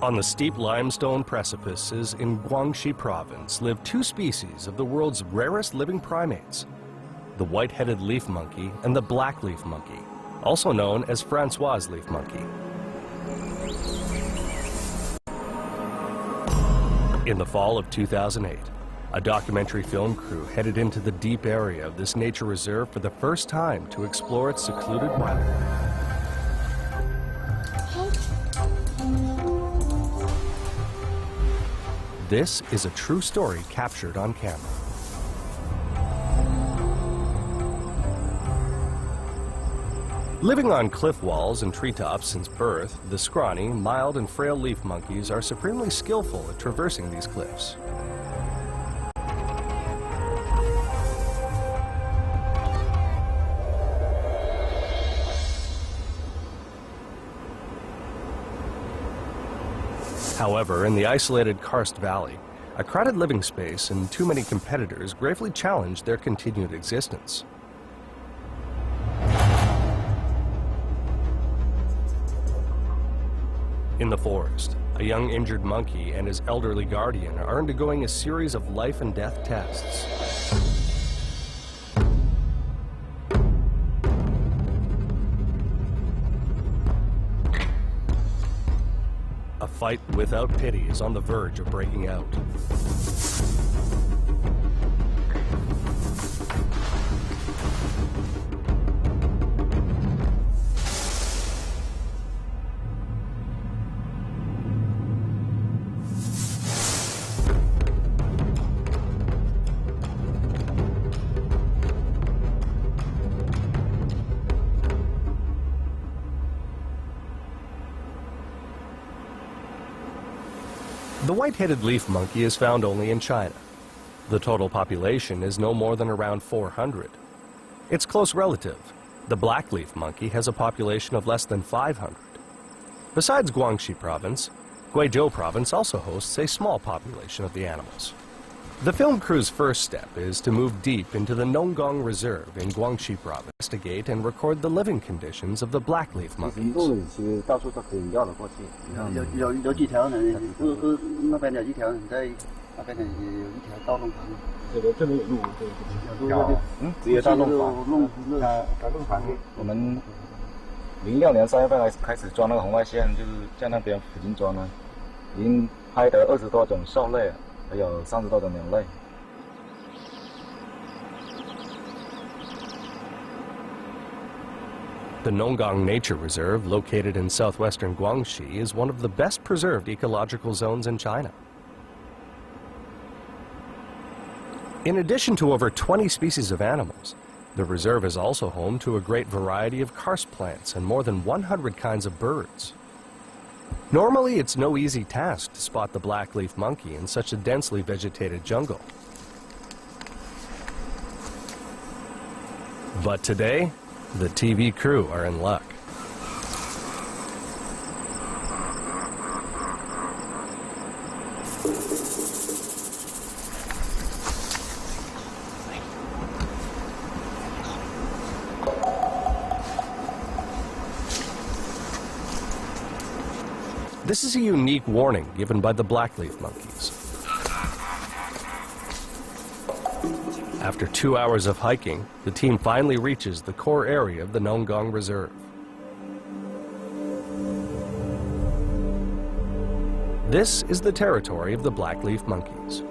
On the steep limestone precipices in Guangxi province live two species of the world's rarest living primates, the white-headed leaf monkey and the black leaf monkey, also known as Francois leaf monkey. In the fall of 2008, a documentary film crew headed into the deep area of this nature reserve for the first time to explore its secluded wildlife. This is a true story captured on camera. Living on cliff walls and treetops since birth, the scrawny, mild, and frail leaf monkeys are supremely skillful at traversing these cliffs. However, in the isolated karst valley, a crowded living space and too many competitors gravely challenge their continued existence. In the forest, a young injured monkey and his elderly guardian are undergoing a series of life and death tests. A fight without pity is on the verge of breaking out. The white-headed leaf monkey is found only in China. The total population is no more than around 400. Its close relative, the black leaf monkey, has a population of less than 500. Besides Guangxi province, Guizhou province also hosts a small population of the animals. The film crew's first step is to move deep into the Nonggong Reserve in Guangxi province, investigate and record the living conditions of the blackleaf monkeys. The Nonggong Nature Reserve, located in southwestern Guangxi, is one of the best preserved ecological zones in China. In addition to over 20 species of animals, the reserve is also home to a great variety of karst plants and more than 100 kinds of birds. Normally, it's no easy task to spot the blackleaf monkey in such a densely vegetated jungle. But today, the TV crew are in luck. This is a unique warning given by the blackleaf monkeys. After 2 hours of hiking, the team finally reaches the core area of the Nonggong Reserve. This is the territory of the blackleaf monkeys.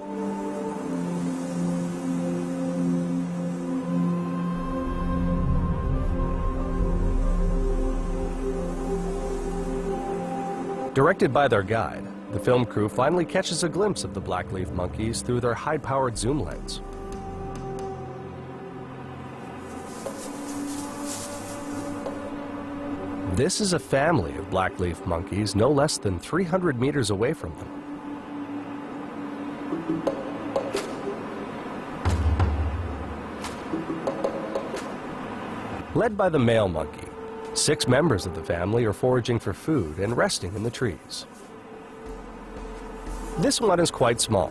Directed by their guide, the film crew finally catches a glimpse of the blackleaf monkeys through their high-powered zoom lens. This is a family of blackleaf monkeys no less than 300 meters away from them. Led by the male monkey, 6 members of the family are foraging for food and resting in the trees. This one is quite small.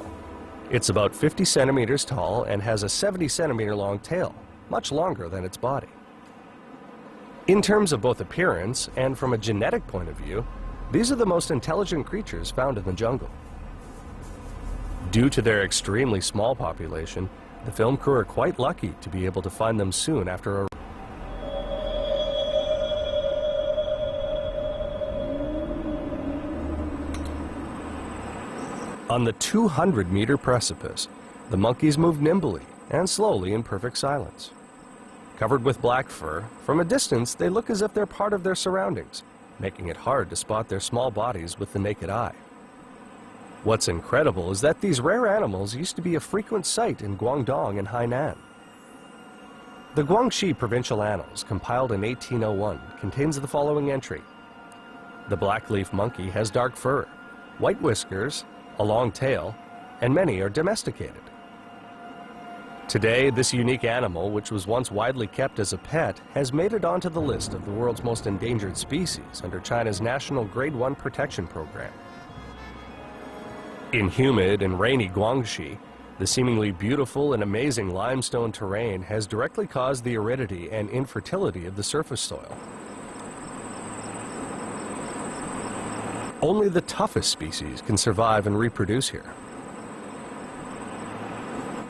It's about 50 centimeters tall and has a 70 centimeter long tail, much longer than its body. In terms of both appearance and from a genetic point of view, These are the most intelligent creatures found in the jungle. Due to their extremely small population, the film crew are quite lucky to be able to find them soon after a... On the 200-meter precipice, the monkeys move nimbly and slowly in perfect silence. Covered with black fur, from a distance they look as if they're part of their surroundings, making it hard to spot their small bodies with the naked eye. What's incredible is that these rare animals used to be a frequent sight in Guangdong and Hainan. The Guangxi Provincial Annals, compiled in 1801, contains the following entry. The blackleaf monkey has dark fur, white whiskers, a long tail, and many are domesticated. Today, this unique animal, which was once widely kept as a pet, has made it onto the list of the world's most endangered species under China's National Grade 1 Protection Program. In humid and rainy Guangxi, the seemingly beautiful and amazing limestone terrain has directly caused the aridity and infertility of the surface soil. Only the toughest species can survive and reproduce here.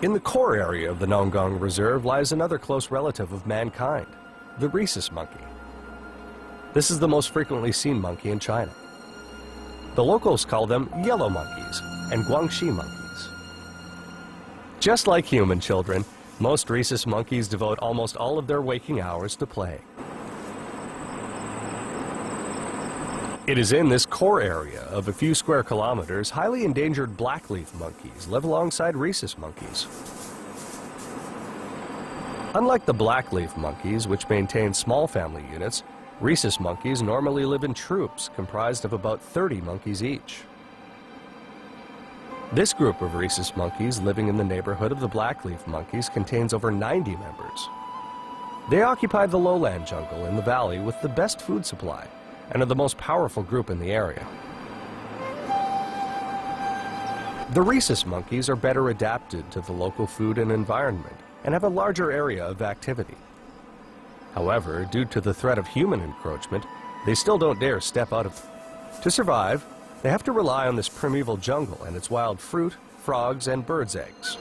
In the core area of the Nongong Reserve lies another close relative of mankind, the rhesus monkey. This is the most frequently seen monkey in China. The locals call them yellow monkeys and Guangxi monkeys. Just like human children, most rhesus monkeys devote almost all of their waking hours to play. It is in this core area of a few square kilometers, highly endangered blackleaf monkeys live alongside rhesus monkeys. Unlike the blackleaf monkeys, which maintain small family units, rhesus monkeys normally live in troops comprised of about 30 monkeys each. This group of rhesus monkeys living in the neighborhood of the blackleaf monkeys contains over 90 members. They occupy the lowland jungle in the valley with the best food supply, and are the most powerful group in the area. The rhesus monkeys are better adapted to the local food and environment and have a larger area of activity. However, due to the threat of human encroachment, they still don't dare step out of it. To survive, they have to rely on this primeval jungle and its wild fruit, frogs, and birds' eggs.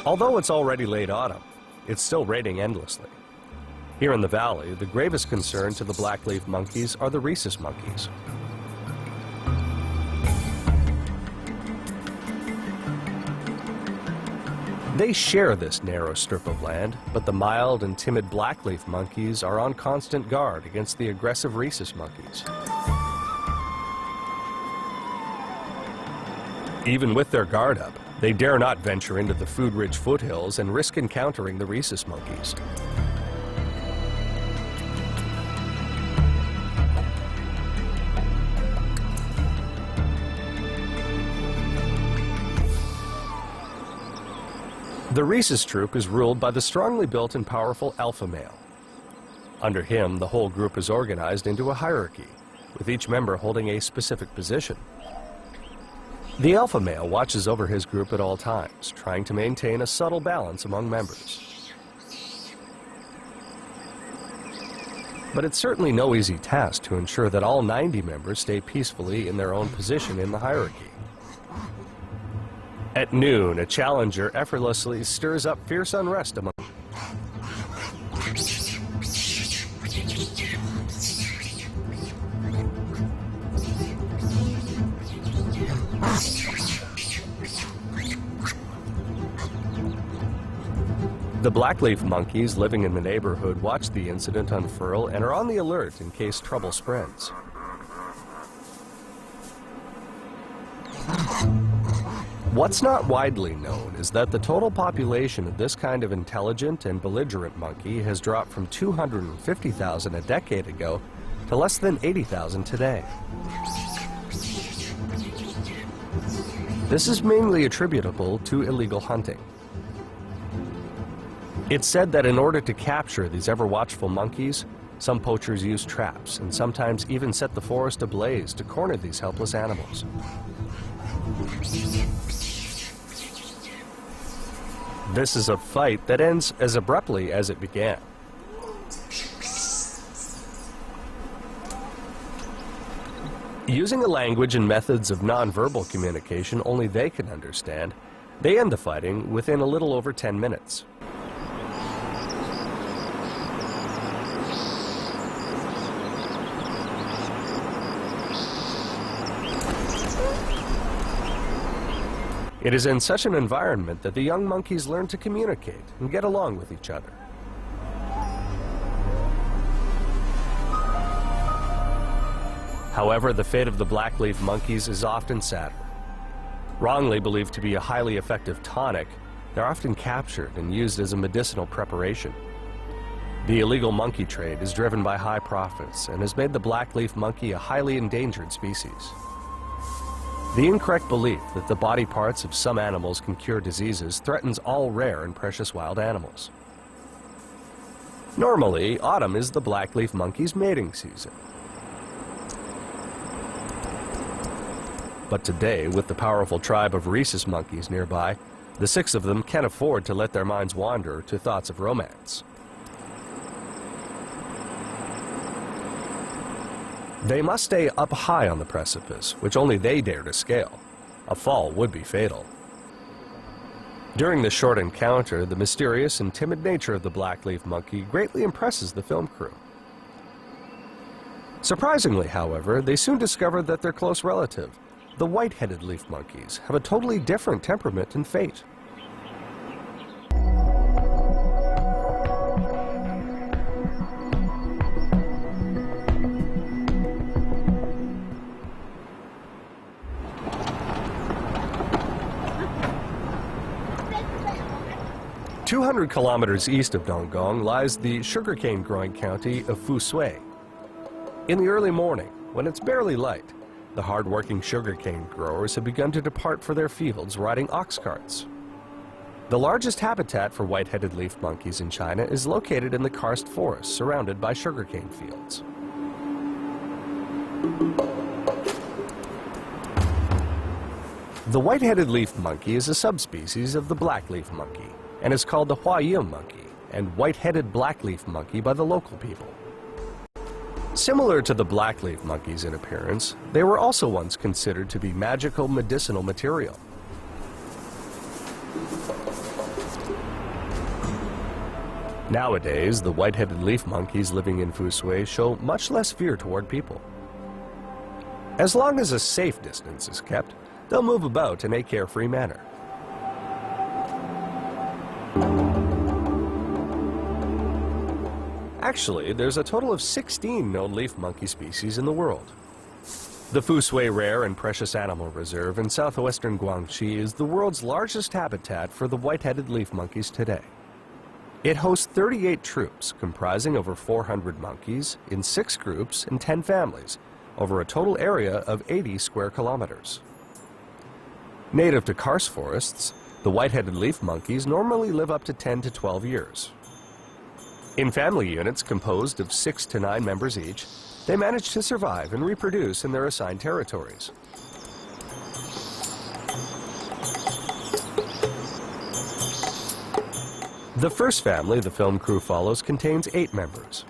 Although it's already late autumn, it's still raining endlessly. Here in the valley, the gravest concern to the blackleaf monkeys are the rhesus monkeys. They share this narrow strip of land, but the mild and timid blackleaf monkeys are on constant guard against the aggressive rhesus monkeys. Even with their guard up, they dare not venture into the food-rich foothills and risk encountering the rhesus monkeys. The rhesus troop is ruled by the strongly built and powerful alpha male. Under him, the whole group is organized into a hierarchy, with each member holding a specific position. The alpha male watches over his group at all times, trying to maintain a subtle balance among members. But it's certainly no easy task to ensure that all 90 members stay peacefully in their own position in the hierarchy. At noon, a challenger effortlessly stirs up fierce unrest among The blackleaf monkeys living in the neighborhood watch the incident unfurl and are on the alert in case trouble spreads. What's not widely known is that the total population of this kind of intelligent and belligerent monkey has dropped from 250,000 a decade ago to less than 80,000 today. This is mainly attributable to illegal hunting. It's said that in order to capture these ever-watchful monkeys, some poachers use traps and sometimes even set the forest ablaze to corner these helpless animals. This is a fight that ends as abruptly as it began. Using a language and methods of nonverbal communication only they can understand, they end the fighting within a little over 10 minutes. It is in such an environment that the young monkeys learn to communicate and get along with each other. However, the fate of the blackleaf monkeys is often sadder. Wrongly believed to be a highly effective tonic, they're often captured and used as a medicinal preparation. The illegal monkey trade is driven by high profits and has made the blackleaf monkey a highly endangered species. The incorrect belief that the body parts of some animals can cure diseases threatens all rare and precious wild animals. Normally, autumn is the blackleaf monkey's mating season. But today, with the powerful tribe of rhesus monkeys nearby, the 6 of them can't afford to let their minds wander to thoughts of romance. They must stay up high on the precipice, which only they dare to scale. A fall would be fatal. During this short encounter, the mysterious and timid nature of the blackleaf monkey greatly impresses the film crew. Surprisingly, however, they soon discover that their close relative, the white-headed leaf monkeys, have a totally different temperament and fate. "200 kilometers east of Dongong lies the sugarcane-growing county of Fusui. In the early morning, when it's barely light, the hard-working sugarcane growers have begun to depart for their fields riding ox carts. The largest habitat for white-headed leaf monkeys in China is located in the karst forest surrounded by sugarcane fields. The white-headed leaf monkey is a subspecies of the blackleaf monkey and is called the huaying monkey and white-headed blackleaf monkey by the local people. Similar to the blackleaf monkeys in appearance, they were also once considered to be magical medicinal material. Nowadays, the white-headed leaf monkeys living in Fusui show much less fear toward people. As long as a safe distance is kept, they'll move about in a carefree manner. Actually, there's a total of 16 known leaf monkey species in the world. The Fusui Rare and Precious Animal Reserve in southwestern Guangxi is the world's largest habitat for the white-headed leaf monkeys today. It hosts 38 troops comprising over 400 monkeys in 6 groups and 10 families, over a total area of 80 square kilometers. Native to karst forests, the white-headed leaf monkeys normally live up to 10 to 12 years. In family units composed of 6 to 9 members each, they manage to survive and reproduce in their assigned territories. The first family the film crew follows contains 8 members.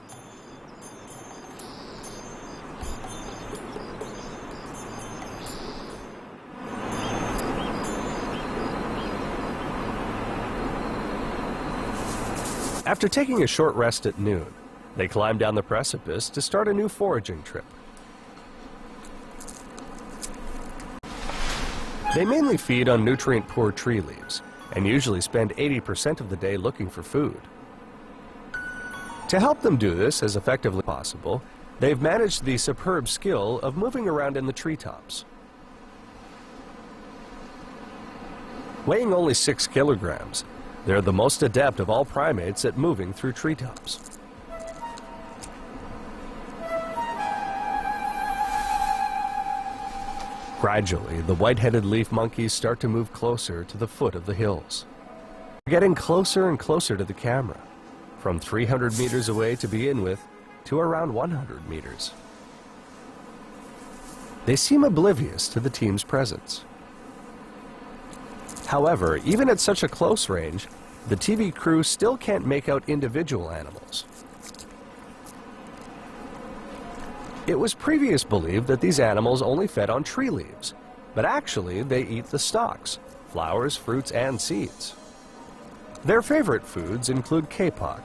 After taking a short rest at noon, they climb down the precipice to start a new foraging trip. They mainly feed on nutrient-poor tree leaves and usually spend 80% of the day looking for food. To help them do this as effectively as possible, they've managed the superb skill of moving around in the treetops. Weighing only 6 kilograms, they're the most adept of all primates at moving through treetops. Gradually, the white-headed leaf monkeys start to move closer to the foot of the hills. They're getting closer and closer to the camera, from 300 meters away to begin with, to around 100 meters. They seem oblivious to the team's presence. However, even at such a close range, the TV crew still can't make out individual animals. It was previously believed that these animals only fed on tree leaves, but actually they eat the stalks, flowers, fruits, and seeds. Their favorite foods include kapok,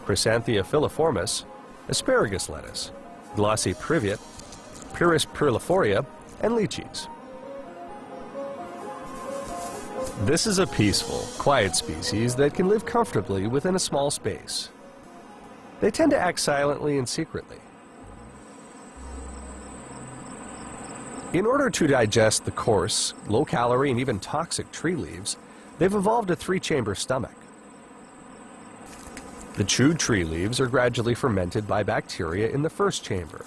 Chrysanthia filiformis, asparagus lettuce, glossy privet, Pyrrhus perliforia, and lychees. This is a peaceful, quiet species that can live comfortably within a small space. They tend to act silently and secretly. In order to digest the coarse, low-calorie, and even toxic tree leaves, they've evolved a three-chamber stomach. The chewed tree leaves are gradually fermented by bacteria in the first chamber.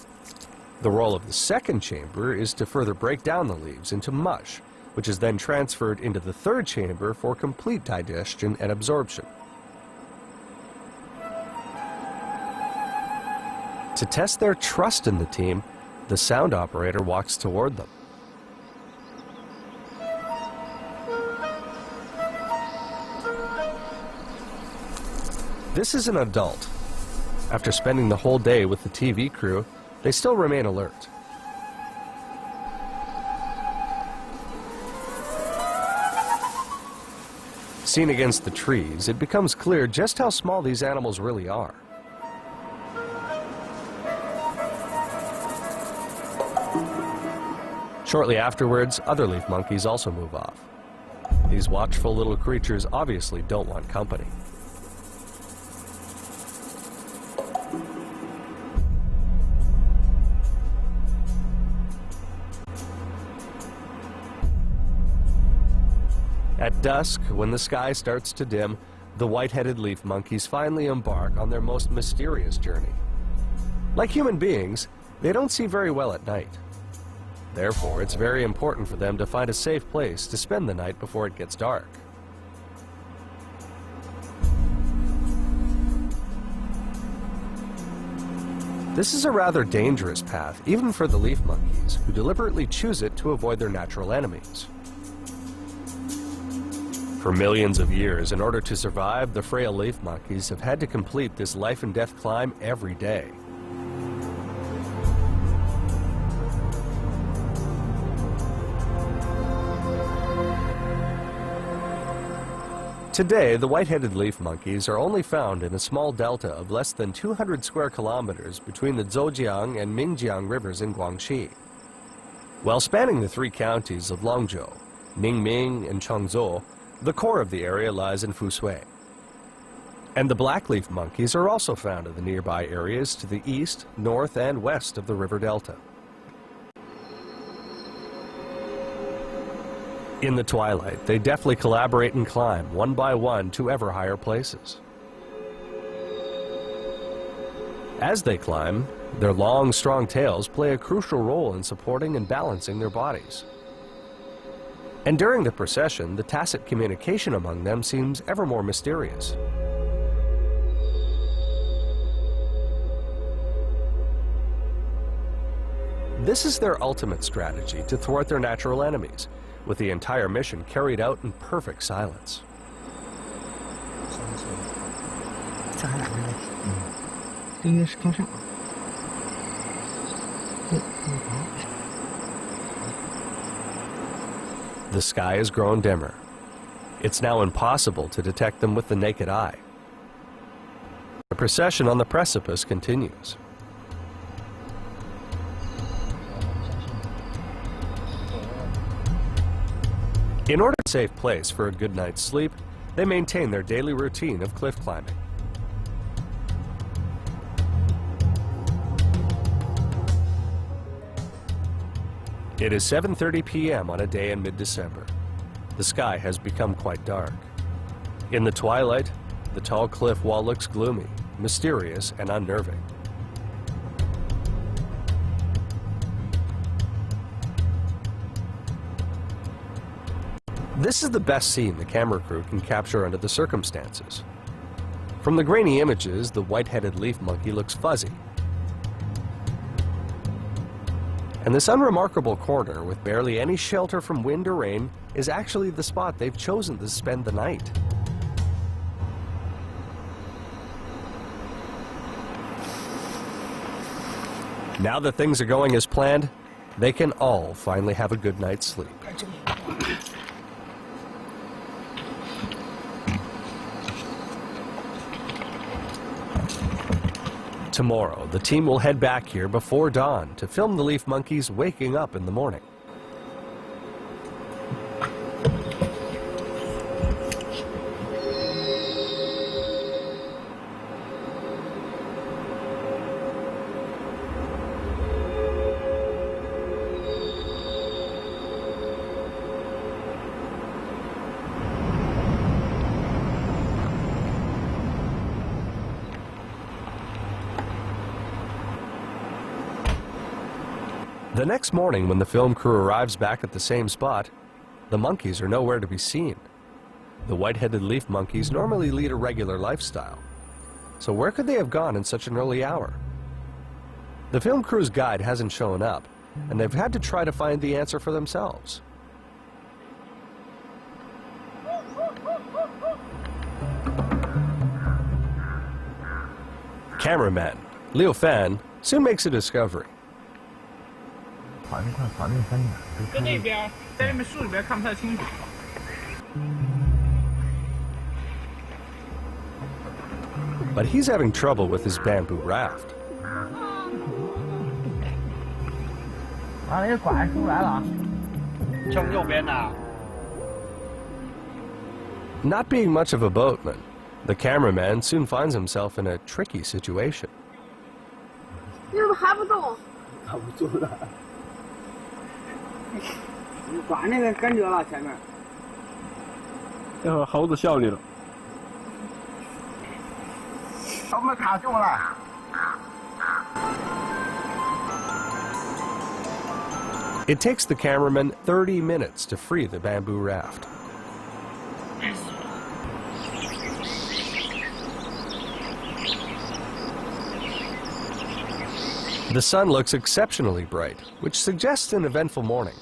The role of the second chamber is to further break down the leaves into mush, which is then transferred into the third chamber for complete digestion and absorption. To test their trust in the team, the sound operator walks toward them. This is an adult. After spending the whole day with the TV crew, they still remain alert. Seen against the trees, it becomes clear just how small these animals really are. Shortly afterwards, other leaf monkeys also move off. These watchful little creatures obviously don't want company. At dusk, when the sky starts to dim, the white-headed leaf monkeys finally embark on their most mysterious journey. Like human beings, they don't see very well at night. Therefore, it's very important for them to find a safe place to spend the night before it gets dark. This is a rather dangerous path, even for the leaf monkeys, who deliberately choose it to avoid their natural enemies. For millions of years, in order to survive, the frail leaf monkeys have had to complete this life and death climb every day. Today, the white-headed leaf monkeys are only found in a small delta of less than 200 square kilometers between the Zhejiang and Mingjiang rivers in Guangxi. While spanning the three counties of Longzhou, Ningming, and Chengzhou, the core of the area lies in Fusui. And the blackleaf monkeys are also found in the nearby areas to the east, north, and west of the river delta. In the twilight, they deftly collaborate and climb, one by one, to ever higher places. As they climb, their long, strong tails play a crucial role in supporting and balancing their bodies. And during the procession, the tacit communication among them seems ever more mysterious. This is their ultimate strategy to thwart their natural enemies, with the entire mission carried out in perfect silence. The sky has grown dimmer. It's now impossible to detect them with the naked eye. The procession on the precipice continues. In order to save place for a good night's sleep, they maintain their daily routine of cliff climbing. It is 7:30 p.m. on a day in mid-December. The sky has become quite dark. In the twilight, the tall cliff wall looks gloomy, mysterious, and unnerving. This is the best scene the camera crew can capture under the circumstances. From the grainy images, the white-headed leaf monkey looks fuzzy. And this unremarkable corner, with barely any shelter from wind or rain, is actually the spot they've chosen to spend the night. Now that things are going as planned, they can all finally have a good night's sleep. Tomorrow, the team will head back here before dawn to film the leaf monkeys waking up in the morning. The next morning, when the film crew arrives back at the same spot, the monkeys are nowhere to be seen. The white-headed leaf monkeys normally lead a regular lifestyle. So where could they have gone in such an early hour? The film crew's guide hasn't shown up, and they've had to try to find the answer for themselves. Cameraman Liu Fan soon makes a discovery. 在那边，在那边树里边看不太清楚。 But he's having trouble with his bamboo raft. 啊，那个拐出来了，从右边的。 Not being much of a boatman, the cameraman soon finds himself in a tricky situation. 你怎么还不动？卡不住了。拐那个跟着了前面。这会猴子笑你了。我们卡住了。 It takes the cameraman 30 minutes to free the bamboo raft. The sun looks exceptionally bright, which suggests an eventful morning.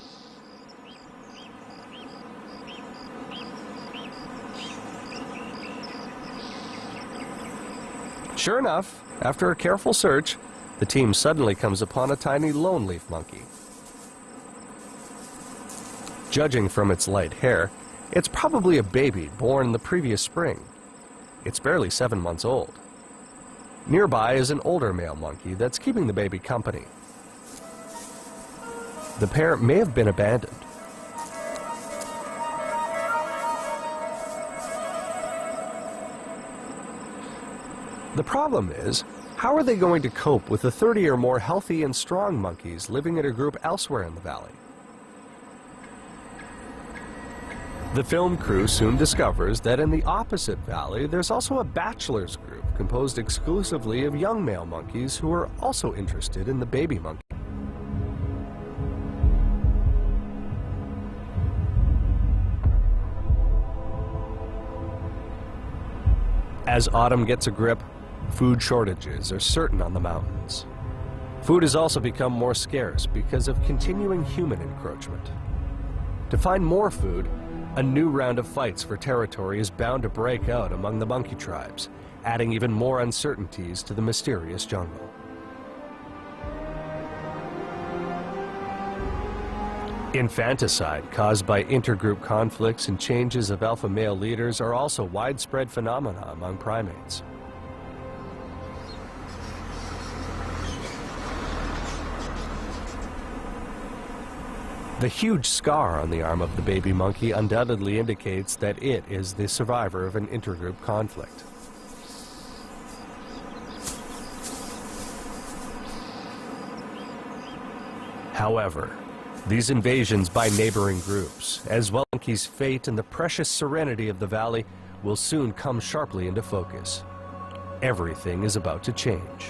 Sure enough, after a careful search, the team suddenly comes upon a tiny lone leaf monkey. Judging from its light hair, it's probably a baby born the previous spring. It's barely 7 months old. Nearby is an older male monkey that's keeping the baby company. The pair may have been abandoned. The problem is, how are they going to cope with the 30 or more healthy and strong monkeys living in a group elsewhere in the valley? The film crew soon discovers that in the opposite valley, there's also a bachelor's group composed exclusively of young male monkeys who are also interested in the baby monkey. As autumn gets a grip, food shortages are certain on the mountains. Food has also become more scarce because of continuing human encroachment. To find more food, a new round of fights for territory is bound to break out among the monkey tribes, adding even more uncertainties to the mysterious jungle. Infanticide caused by intergroup conflicts and changes of alpha male leaders are also widespread phenomena among primates. The huge scar on the arm of the baby monkey undoubtedly indicates that it is the survivor of an intergroup conflict. However, these invasions by neighboring groups, as well as monkey's fate and the precious serenity of the valley, will soon come sharply into focus. Everything is about to change.